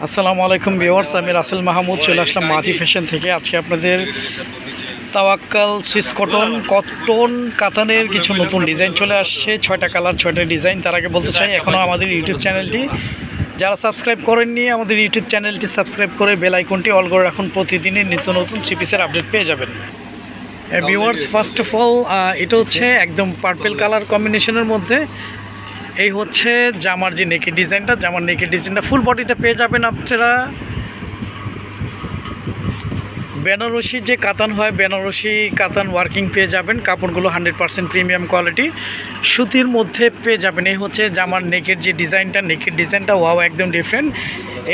আসসালামু আলাইকুম ভিউয়ার্স, আমি রাসেল মাহমুদ চলে আসলাম মাদি ফ্যাশন থেকে। আজকে আপনাদের তাওয়াক্কাল সুইস কটন কাতানের কিছু নতুন ডিজাইন চলে আসছে। 6টা কালার 6টা ডিজাইন। তার আগে বলতে চাই, এখনও আমাদের ইউটিউব চ্যানেলটি যারা সাবস্ক্রাইব করেননি, আমাদের ইউটিউব চ্যানেলটি সাবস্ক্রাইব করে বেল আইকনটি অল করে রাখুন। প্রতিদিনের নিত্য নতুন থ্রি পিসের আপডেট পেয়ে যাবেন। ভিউয়ার্স, ফার্স্ট অফ অল এটা হচ্ছে একদম পার্পেল কালার কম্বিনেশনের মধ্যে। এই হচ্ছে জামার যে নেকের ডিজাইনটা, জামার নেকের ডিজাইনটা ফুল বডিটা পেয়ে যাবেন আপনারা বেনারসি যে কাতান হয়, বেনারসি কাতান ওয়ার্কিং পেয়ে যাবেন। কাপড়গুলো 100% প্রিমিয়াম কোয়ালিটি সুতির মধ্যে পেয়ে যাবেন। এই হচ্ছে জামার নেকের যে ডিজাইনটা, নেকের ডিজাইনটা ওয়াও, একদম ডিফারেন্ট।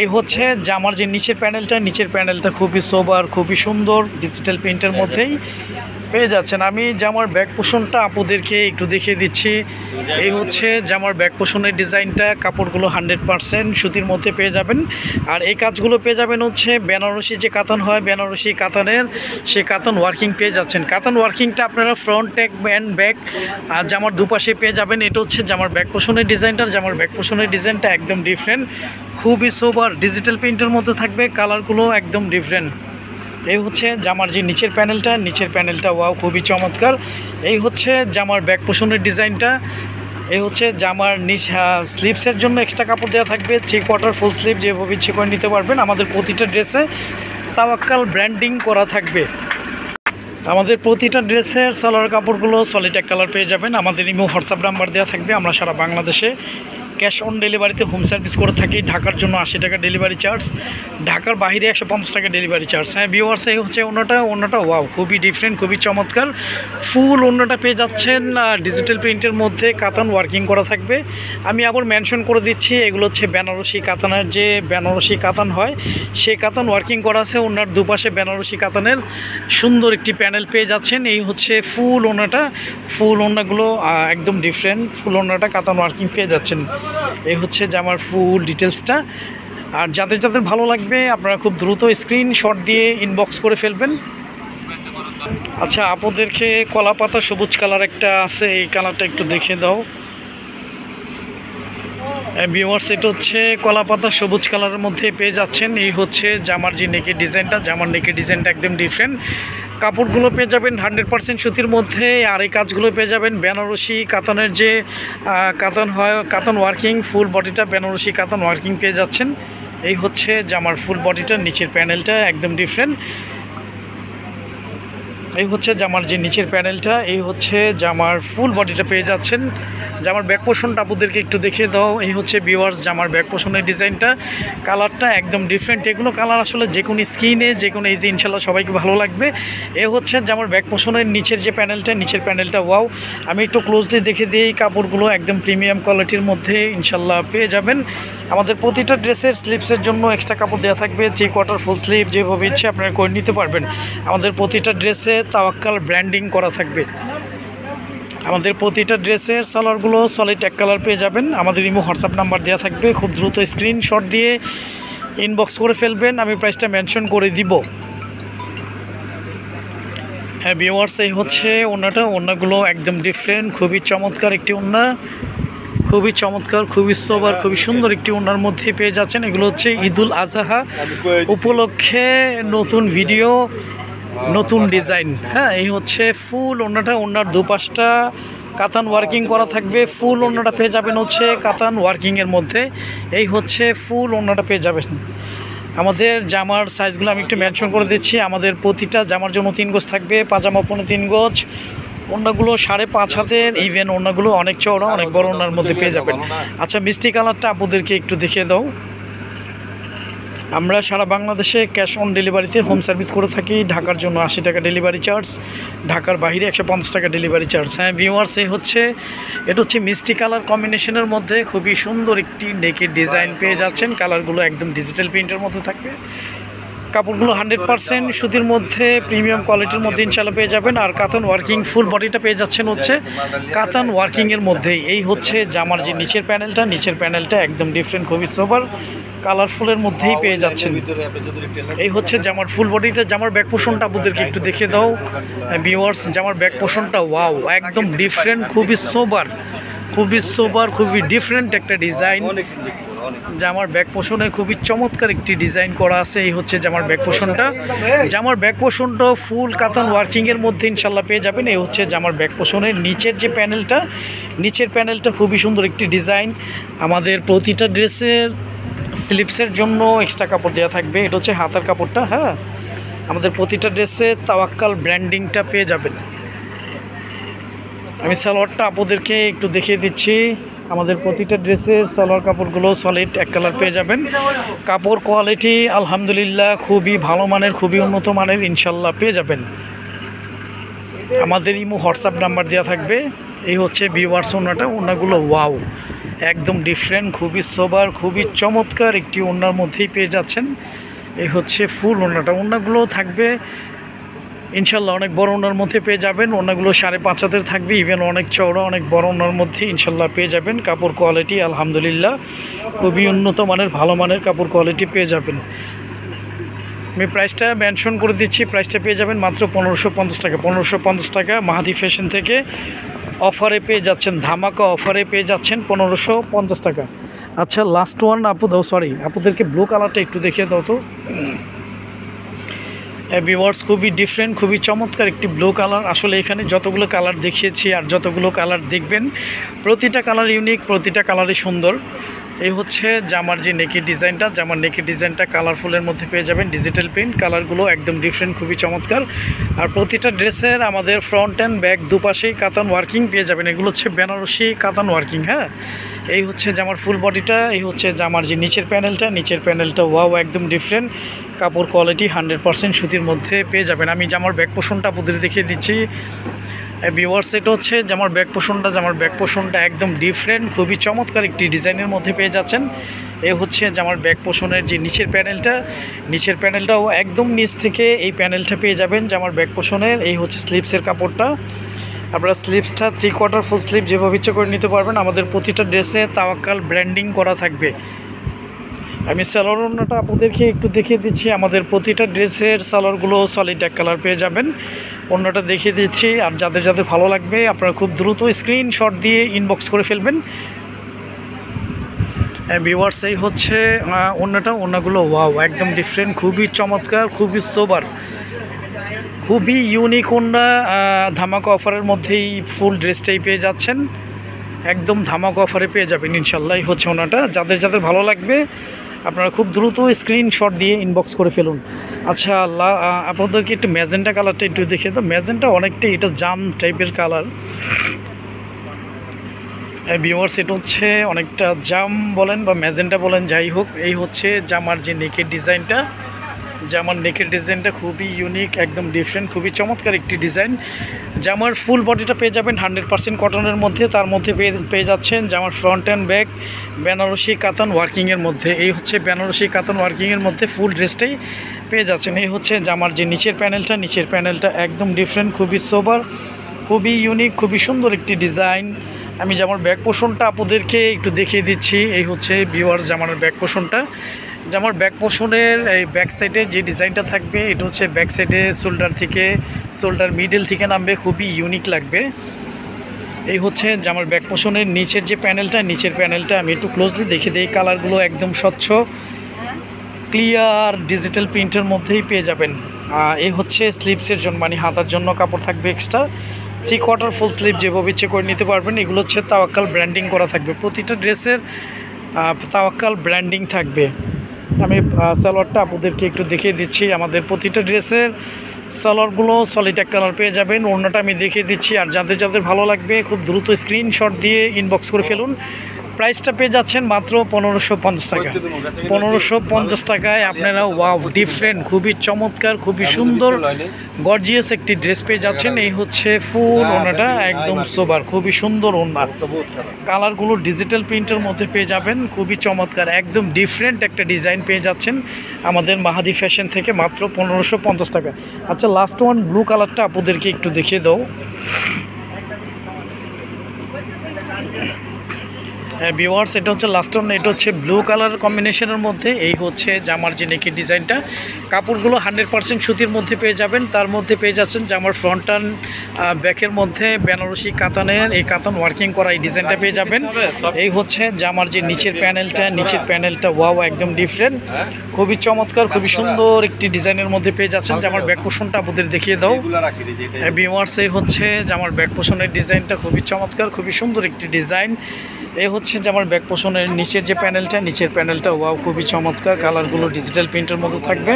এই হচ্ছে জামার যে নিচের প্যানেলটা খুবই সোবার, খুবই সুন্দর, ডিজিটাল প্রিন্টের মধ্যেই পেয়ে যাচ্ছেন। আমি জামার ব্যাক পোষণটা আপুদেরকে একটু দেখিয়ে দিচ্ছি। এই হচ্ছে জামার ব্যাক পোষণের ডিজাইনটা, কাপড়গুলো 100% সুতির মধ্যে পেয়ে যাবেন। আর এই কাজগুলো পেয়ে যাবেন হচ্ছে বেনারসি যে কাতান হয়, বেনারসি কাতানের সে কাতান ওয়ার্কিং পেয়ে যাচ্ছেন। কাতান ওয়ার্কিংটা আপনারা ফ্রন্ট ট্যাগ অ্যান্ড ব্যাক আর জামার দুপাশে পেয়ে যাবেন। এটা হচ্ছে জামার ব্যাক পোষণের ডিজাইনটা। জামার ব্যাক পোষণের ডিজাইনটা একদম ডিফারেন্ট, খুবই সোবার, ডিজিটাল প্রিন্টের মধ্যে থাকবে, কালারগুলো একদম ডিফারেন্ট। এই হচ্ছে জামার যে নিচের প্যানেলটা ওয়াও, খুবই চমৎকার। এই হচ্ছে জামার ব্যাক পোষণের ডিজাইনটা। এই হচ্ছে জামার নিচ স্লিভসের জন্য এক্সট্রা কাপড় দেওয়া থাকবে, 3/4 ফুল স্লিভ যেভাবে ইচ্ছে করে নিতে পারবেন। আমাদের প্রতিটা ড্রেসে তাওয়াক্কাল ব্র্যান্ডিং করা থাকবে। আমাদের প্রতিটা ড্রেসের সালোয়ার কাপড়গুলো সলিড এক কালার পেয়ে যাবেন। আমাদের ইমো হোয়াটসঅ্যাপ নাম্বার দেওয়া থাকবে। আমরা সারা বাংলাদেশে ক্যাশ অন ডেলিভারিতে হোম সার্ভিস করে থাকি। ঢাকার জন্য 80 টাকা ডেলিভারি চার্জ, ঢাকার বাইরে 150 টাকা ডেলিভারি চার্জ। হ্যাঁ ভিউয়ার্স, এই হচ্ছে ওনাটা ওয়াও, খুবই ডিফারেন্ট, খুবই চমৎকার। ফুল ওনাটা পেয়ে যাচ্ছেন ডিজিটাল প্রিন্টের মধ্যে, কাতান ওয়ার্কিং করা থাকবে। আমি আবার মেনশন করে দিচ্ছি, এগুলো হচ্ছে বেনারসি কাতানের যে বেনারসি কাতান হয়, সেই কাতান ওয়ার্কিং করা আছে। ওনার দুপাশে বেনারসি কাতানের সুন্দর একটি প্যানেল পেয়ে যাচ্ছেন। এই হচ্ছে ফুল ওনাটা, ফুল ওনাগুলো একদম ডিফারেন্ট, ফুল ওনাটা কাতান ওয়ার্কিং পেয়ে যাচ্ছেন। এই হচ্ছে জামার ফুল ডিটেলসটা। আর যাদের ভালো লাগবে আপনারা খুব দ্রুত স্ক্রিনশট দিয়ে ইনবক্স করে ফেলবেন। আচ্ছা, আপনাদেরকে কলা পাতা সবুজ কালার একটা আছে, এই কালারটা একটু দেখে দাও ভিউয়ার্স। এটা হচ্ছে কলা পাতা সবুজ কালারের মধ্যে পেয়ে যাচ্ছেন। এই হচ্ছে জামার যে নেকের ডিজাইনটা, জামার নেকের ডিজাইনটা একদম ডিফারেন্ট। কাপড়গুলো পেয়ে যাবেন 100% সুতির মধ্যে। আর এই কাজগুলো পেয়ে যাবেন বেনারসি কাতানের যে কাতান হয়, কাতান ওয়ার্কিং, ফুল বডিটা বেনারসি কাতান ওয়ার্কিং পেয়ে যাচ্ছেন। এই হচ্ছে জামার ফুল বডিটা, নিচের প্যানেলটা একদম ডিফারেন্ট। এই হচ্ছে জামার যে নিচের প্যানেলটা, এই হচ্ছে জামার ফুল বডিটা পেয়ে যাচ্ছেন। জামার ব্যাক পোষণটা আপনাদেরকে একটু দেখিয়ে দাও। এই হচ্ছে ভিউয়ার্স জামার ব্যাক পোষণের ডিজাইনটা, কালারটা একদম ডিফারেন্ট। এগুলো কালার আসলে যে কোনো স্কিনে, যে কোনো এই যে ইনশাল্লাহ সবাইকে ভালো লাগবে। এ হচ্ছে জামার ব্যাক পোষণের নিচের যে প্যানেলটা, নিচের প্যানেলটা ওয়াও। আমি একটু ক্লোজলি দেখে দিই, কাপড়গুলো একদম প্রিমিয়াম কোয়ালিটির মধ্যে ইনশাল্লাহ পেয়ে যাবেন। আমাদের প্রতিটা ড্রেসের স্লিভসের জন্য এক্সট্রা কাপড় দেওয়া থাকবে, 3/4 ফুল স্লিভ যেভাবে ইচ্ছে আপনারা করে নিতে পারবেন। আমাদের প্রতিটা ড্রেসে তাওয়াক্কাল ব্র্যান্ডিং করা থাকবে। আমাদের প্রতিটা ড্রেসের সালোয়ারগুলো সলিড এক কালার পেয়ে যাবেন। আমাদের ইমো হোয়াটসঅ্যাপ নাম্বার দেওয়া থাকবে, খুব দ্রুত স্ক্রিনশট দিয়ে ইনবক্স করে ফেলবেন, আমি প্রাইসটা মেনশন করে দিব। হ্যাঁ ভিউয়ার্স, এই হচ্ছে ওনাগুলো একদম ডিফারেন্ট, খুবই চমৎকার একটি ওনা, খুবই চমৎকার, খুবই সোবার, খুবই সুন্দর একটি ওনার মধ্যে পেয়ে যাচ্ছেন। এগুলো হচ্ছে ঈদুল আজহা উপলক্ষে নতুন ভিডিও, নতুন ডিজাইন। হ্যাঁ, এই হচ্ছে ফুল ওনার দুপাশটা কাতান ওয়ার্কিং করা থাকবে। ফুল ওনাটা পেয়ে যাবেন হচ্ছে কাতান ওয়ার্কিংয়ের মধ্যে। এই হচ্ছে ফুল ওনাটা পেয়ে যাবেন। আমাদের জামার সাইজগুলো আমি একটু মেনশন করে দিচ্ছি। আমাদের প্রতিটা জামার জন্য 3 গজ থাকবে, পাজামা 3 গজ, ওনাগুলো 5.5 হাতের, ইভেন ওনাগুলো অনেক চওড়া, অনেক বড় ওনার মধ্যে পেয়ে যাবেন। আচ্ছা, মিষ্টি কালারটা আপনাদেরকে একটু দেখিয়ে দাও। আমরা সারা বাংলাদেশে ক্যাশ অন ডেলিভারিতে হোম সার্ভিস করে থাকি। ঢাকার জন্য 80 টাকা ডেলিভারি চার্জ, ঢাকার বাইরে 150 টাকা ডেলিভারি চার্জ। হ্যাঁ ভিউয়ার্স, এটা হচ্ছে মিষ্টি কালার কম্বিনেশনের মধ্যে খুবই সুন্দর একটি নেকের ডিজাইন পেয়ে যাচ্ছেন। কালারগুলো একদম ডিজিটাল প্রিন্টের মধ্যে থাকবে। কাপড়গুলো 100% সুতির মধ্যে, প্রিমিয়াম কোয়ালিটির মধ্যে ইনশাল্লাহ পেয়ে যাবেন। আর কাতান ওয়ার্কিং ফুল বডিটা পেয়ে যাচ্ছেন হচ্ছে কাতান ওয়ার্কিংয়ের মধ্যেই। এই হচ্ছে জামার যে নিচের প্যানেলটা একদম ডিফারেন্ট, খুবই সোবার, কালারফুলের মধ্যেই পেয়ে যাচ্ছেন। এই হচ্ছে জামার ফুল বডিটা। জামার ব্যাক পোষণটা আপনাদেরকে একটু দেখে দাও ভিউয়ার্স। জামার ব্যাক পোষণটা ওয়াও, একদম ডিফারেন্ট, খুবই সোবার, খুবই সোবার, খুবই ডিফারেন্ট একটা ডিজাইন। জামার ব্যাক পোষণে খুবই চমৎকার একটি ডিজাইন করা আছে। এই হচ্ছে জামার ব্যাক পোষণটা। জামার ব্যাক পোষণটা ফুল কাতান ওয়ার্কিংয়ের মধ্যে ইনশাল্লাহ পেয়ে যাবেন। এই হচ্ছে জামার ব্যাক পোষণের নিচের যে প্যানেলটা, নিচের প্যানেলটা খুবই সুন্দর একটি ডিজাইন। আমাদের প্রতিটা ড্রেসের স্লিপসের জন্য এক্সট্রা কাপড় দেওয়া থাকবে। এটা হচ্ছে হাতার কাপড়টা। হ্যাঁ, আমাদের প্রতিটা ড্রেসে তাওয়াক্কাল ব্র্যান্ডিংটা পেয়ে যাবেন। আমি সালোয়ারটা আপনাদেরকে একটু দেখিয়ে দিচ্ছি। আমাদের প্রতিটা ড্রেসের সালোয়ার কাপড়গুলো সলিড এক কালার পেয়ে যাবেন। কাপড় কোয়ালিটি আলহামদুলিল্লাহ খুবই ভালো মানের, খুবই উন্নত মানের ইনশাল্লাহ পেয়ে যাবেন। আমাদের ইমো হোয়াটসঅ্যাপ নাম্বার দেওয়া থাকবে। এই হচ্ছে ভিউয়ার্স ওড়নাটা। ওড়নাগুলো ওয়াও, একদম ডিফারেন্ট, খুবই সোবার, খুবই চমৎকার একটি ওড়নার মধ্যেই পেয়ে যাচ্ছেন। এই হচ্ছে ফুল ওড়নাটা। ওড়নাগুলো থাকবে ইনশাল্লাহ অনেক বড় ওড়নার মধ্যে পেয়ে যাবেন। ওড়নাগুলো 5.5 হাতের থাকবে, ইভেন অনেক চওড়া, অনেক বড় ওড়নার মধ্যে ইনশাল্লাহ পেয়ে যাবেন। কাপড় কোয়ালিটি আলহামদুলিল্লাহ খুবই উন্নত মানের, ভালো মানের কাপড় কোয়ালিটি পেয়ে যাবেন। আমি প্রাইসটা মেনশন করে দিচ্ছি। প্রাইসটা পেয়ে যাবেন মাত্র 1550 টাকা। 1550 টাকা মাহাদি ফ্যাশন থেকে অফারে পেয়ে যাচ্ছেন, ধামাকা অফারে পেয়ে যাচ্ছেন 1550 টাকা। আচ্ছা, লাস্ট ওয়ান আপু দাও, সরি আপুদেরকে ব্লু কালারটা একটু দেখিয়ে দাও তো। ভিউয়ার্স খুবই ডিফারেন্ট, খুবই চমৎকার একটি ব্লু কালার। আসলে এখানে যতগুলো কালার দেখিয়েছি আর যতগুলো কালার দেখবেন, প্রতিটা কালার ইউনিক, প্রতিটা কালারই সুন্দর। এই হচ্ছে জামার যে নেকের ডিজাইনটা। জামার নেকের ডিজাইনটা কালারফুলের মধ্যে পেয়ে যাবেন, ডিজিটাল প্রিন্ট। কালারগুলো একদম ডিফারেন্ট, খুবই চমৎকার। আর প্রতিটা ড্রেসের আমাদের ফ্রন্ট অ্যান্ড ব্যাক দুপাশেই কাতান ওয়ার্কিং পেয়ে যাবেন। এগুলো হচ্ছে বেনারসি কাতান ওয়ার্কিং। হ্যাঁ, এই হচ্ছে জামার ফুল বডিটা। এই হচ্ছে জামার যে নিচের প্যানেলটা, নিচের প্যানেলটা ওয়াও, একদম ডিফারেন্ট। কাপড় কোয়ালিটি 100% সুতির মধ্যে পেয়ে যাবেন। আমি জামার ব্যাক পোষণটা আপনাদের দেখিয়ে দিচ্ছি। ভিউয়ার্স এটা হচ্ছে জামার ব্যাক পোষণটা। জামার ব্যাক পোষণটা একদম ডিফারেন্ট, খুবই চমৎকার একটি ডিজাইনের মধ্যে পেয়ে যাচ্ছেন। এ হচ্ছে জামার ব্যাক পোষণের যে নিচের প্যানেলটা, নিচের প্যানেলটাও একদম নিচ থেকে এই প্যানেলটা পেয়ে যাবেন জামার ব্যাক পোষণের। এই হচ্ছে স্লিপসের কাপড়টা। আপনারা স্লিপসটা 3/4 ফুল স্লিপ যেভাবে ইচ্ছে করে নিতে পারবেন। আমাদের প্রতিটা ড্রেসে তাওয়াক্কাল ব্র্যান্ডিং করা থাকবে। আমি সালোয়ার ওড়নাটা আপনাদেরকে একটু দেখিয়ে দিচ্ছি। আমাদের প্রতিটা ড্রেসের সালোয়ারগুলো সলিড এক কালার পেয়ে যাবেন। ওড়নাটা দেখিয়ে দিচ্ছি। আর যাদের যাদের ভালো লাগবে আপনারা খুব দ্রুত স্ক্রিনশট দিয়ে ইনবক্স করে ফেলবেন। ভিউয়ার্স এই হচ্ছে ওড়নাটা। ওড়নাগুলো ওয়াও, একদম ডিফারেন্ট, খুবই চমৎকার, খুবই সোবার, খুবই ইউনিক ওড়না। ধামাকা অফারের মধ্যেই ফুল ড্রেসটাই পেয়ে যাচ্ছেন, একদম ধামাকা অফারে পেয়ে যাবেন ইনশাল্লাহ। এই হচ্ছে ওড়নাটা। যাদের যাদের ভালো লাগবে আপনারা খুব দ্রুত স্ক্রিনশট দিয়ে ইনবক্স করে ফেলুন। আচ্ছা, আপনাদেরকে একটু ম্যাজেন্টা কালারটা একটু দেখে দাও। ম্যাজেন্টা অনেকটাই, এটা জাম টাইপের কালার। ভিউয়ার্স এটা হচ্ছে অনেকটা জাম বলেন বা ম্যাজেন্টা বলেন, যাই হোক। এই হচ্ছে জামার যে নেকের ডিজাইনটা। জামার নেকের ডিজাইনটা খুবই ইউনিক, একদম ডিফারেন্ট, খুবই চমৎকার একটি ডিজাইন। জামার ফুল বডিটা পেয়ে যাবেন 100% কটনের মধ্যে। তার মধ্যে পেয়ে যাচ্ছেন জামার ফ্রন্ট অ্যান্ড ব্যাক বেনারসি কাতান ওয়ার্কিংয়ের মধ্যে। এই হচ্ছে বেনারসি কাতান ওয়ার্কিংয়ের মধ্যে ফুল ড্রেসটাই পেয়ে যাচ্ছেন। এই হচ্ছে জামার যে নিচের প্যানেলটা, নিচের প্যানেলটা একদম ডিফারেন্ট, খুবই সোবার, খুবই ইউনিক, খুবই সুন্দর একটি ডিজাইন। আমি জামার ব্যাক পোষণটা আপনাদেরকে একটু দেখিয়ে দিচ্ছি। এই হচ্ছে ভিউয়ার্স জামার ব্যাক পোষণটা। জামার ব্যাক পোষণের এই ব্যাক সাইডে যে ডিজাইনটা থাকবে, এটা হচ্ছে ব্যাক সাইডে শোল্ডার থেকে, শোল্ডার মিডল থেকে নামবে, খুবই ইউনিক লাগবে। এই হচ্ছে জামার ব্যাক পোষণের নিচের যে প্যানেলটা, নিচের প্যানেলটা আমি একটু ক্লোজলি দেখে দিই। কালারগুলো একদম স্বচ্ছ, ক্লিয়ার, ডিজিটাল প্রিন্টের মধ্যেই পেয়ে যাবেন। এই হচ্ছে স্লিপসের জন্য, মানে হাতার জন্য কাপড় থাকবে এক্সট্রা। 3/4 ফুল স্লিপ যেভাবে ইচ্ছে করে নিতে পারবেন। এগুলো হচ্ছে তাওয়াক্কাল ব্র্যান্ডিং করা থাকবে। প্রতিটা ড্রেসের তাওয়াক্কাল ব্র্যান্ডিং থাকবে। আমি সালোয়ারটা আপনাদেরকে একটু দেখিয়ে দিচ্ছি। আমাদের প্রতিটা ড্রেসের সালোয়ারগুলো সলিড এক কালার পেয়ে যাবেন। ওড়নাটা আমি দেখিয়ে দিচ্ছি। আর যাদের যাদের ভালো লাগবে খুব দ্রুত স্ক্রিনশট দিয়ে ইনবক্স করে ফেলুন। প্রাইসটা পেয়ে যাচ্ছেন মাত্র 1550 টাকা। 1550 টাকায় আপনারা ওয়াও, ডিফারেন্ট, খুবই চমৎকার, খুবই সুন্দর, গর্জিয়াস একটি ড্রেস পেয়ে যাচ্ছেন। এই হচ্ছে ফুল ওড়নাটা, একদম সোবার, খুবই সুন্দর ওড়না। কালারগুলো ডিজিটাল প্রিন্টের মধ্যে পেয়ে যাবেন, খুবই চমৎকার, একদম ডিফারেন্ট একটা ডিজাইন পেয়ে যাচ্ছেন আমাদের মাহাদি ফ্যাশন থেকে মাত্র 1550 টাকা। আচ্ছা, লাস্ট ওয়ান ব্লু কালারটা আপনাদেরকে একটু দেখিয়ে দাও। ভিউয়ার্স, এটা হচ্ছে লাস্ট ওয়ান, এটা হচ্ছে ব্লু কালার কম্বিনেশনের মধ্যে। এই হচ্ছে জামার যে নেকের ডিজাইনটা। কাপড়গুলো 100% সুতির মধ্যে পেয়ে যাবেন। তার মধ্যে পেয়ে যাচ্ছেন জামার ফ্রন্ট অ্যান্ড ব্যাকের মধ্যে বেনারসি কাতানের এই কাতান ওয়ার্কিং করা এই ডিজাইনটা পেয়ে যাবেন। এই হচ্ছে জামার যে নিচের প্যানেলটা ওয়াও একদম ডিফারেন্ট, খুবই চমৎকার, খুবই সুন্দর একটি ডিজাইনের মধ্যে পেয়ে যাচ্ছেন। জামার ব্যাক পোর্শনটা আপনাদের দেখিয়ে দাও ভিউয়ার্স। এই হচ্ছে জামার ব্যাক পোর্শনের ডিজাইনটা, খুবই চমৎকার, খুবই সুন্দর একটি ডিজাইন। এই হচ্ছে জামার ব্যাক পোর্শনের নিচের প্যানেলটা ওয়াও খুবই চমৎকার, কালারগুলো ডিজিটাল প্রিন্টের মধ্যে থাকবে।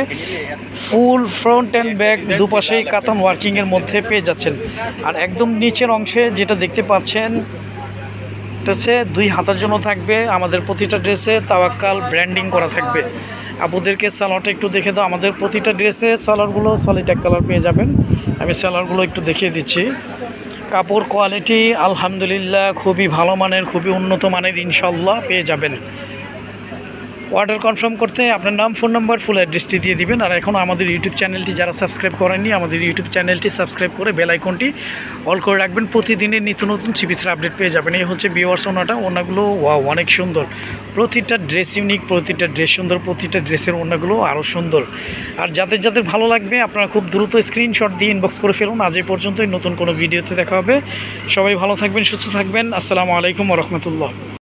ফুল ফ্রন্ট অ্যান্ড ব্যাক দুপাশেই কাতান ওয়ার্কিংয়ের মধ্যে পেয়ে যাচ্ছেন। আর একদম নিচের অংশে যেটা দেখতে পাচ্ছেন এটা হচ্ছে 2 হাতার জন্য থাকবে। আমাদের প্রতিটা ড্রেসে তাওয়াক্কাল ব্র্যান্ডিং করা থাকবে। আপনাদেরকে সালোয়ারটা একটু দেখে দাও। আমাদের প্রতিটা ড্রেসে সালোয়ারগুলো সলিড এক কালার পেয়ে যাবেন। আমি সালোয়ারগুলো একটু দেখিয়ে দিচ্ছি। কাপড় কোয়ালিটি আলহামদুলিল্লাহ খুবই ভালো মানের, খুবই উন্নত মানের ইনশাল্লাহ পেয়ে যাবেন। অর্ডার কনফার্ম করতে আপনার নাম, ফোন নাম্বার, ফুল অ্যাড্রেসটি দিয়ে দিবেন। আর এখন আমাদের ইউটিউব চ্যানেলটি যারা সাবস্ক্রাইব করেননি, আমাদের ইউটিউব চ্যানেলটি সাবস্ক্রাইব করে বেল আইকনটি অল করে রাখবেন। প্রতিদিনের নিত্য নতুন চিপিসের আপডেট পেয়ে যাবেন। এই হচ্ছে ভিউয়ার্স ওনাগুলো ওয়াও অনেক সুন্দর, প্রতিটা ড্রেস ইউনিক, প্রতিটা ড্রেস সুন্দর, প্রতিটা ড্রেসের ওনাগুলো আরও সুন্দর। আর যাদের ভালো লাগবে আপনারা খুব দ্রুত স্ক্রিনশট দিয়ে ইনবক্স করে ফেলুন। আজ এই পর্যন্তই, নতুন কোনো ভিডিওতে দেখা হবে। সবাই ভালো থাকবেন, সুস্থ থাকবেন। আসসালামু আলাইকুম ওয়া রাহমাতুল্লাহ।